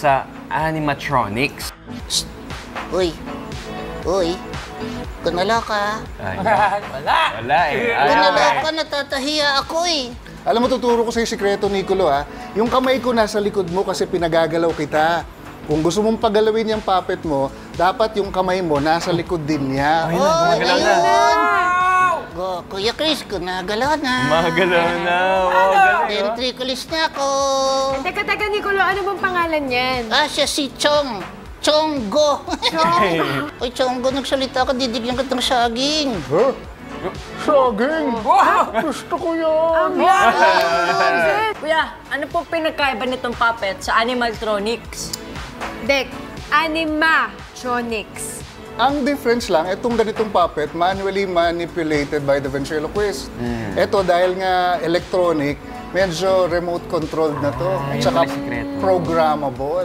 sa animatronics. Uy, kunala ka. Wala eh. Kunala ka, natatahiya ako eh. Alam mo, tuturo ko sa'yo sikreto, Nicolo, ha? Yung kamay ko nasa likod mo kasi pinagagalaw kita. Kung gusto mong pagalawin yung puppet mo, dapat yung kamay mo nasa likod din niya. Gumagalaw na. Kuya Chris, kunagalaw na. Magalaw na. Wow, galing. Ventriculis na ako. Teka, Nicolo, ano bang pangalan niyan? Siya si Chonggo. Oy, Chonggo, nagsalita ka, didibyan ka ng saging. Huh? Saging! Gusto ko yan! Kuya, ano pong pinagkaiba nitong puppet sa animatronics? Dek, animatronics. Ang difference lang, itong ganitong puppet, manually manipulated by the ventriloquist. Ito, dahil nga electronic, medyo remote controlled na to. At saka sikreto. programmable.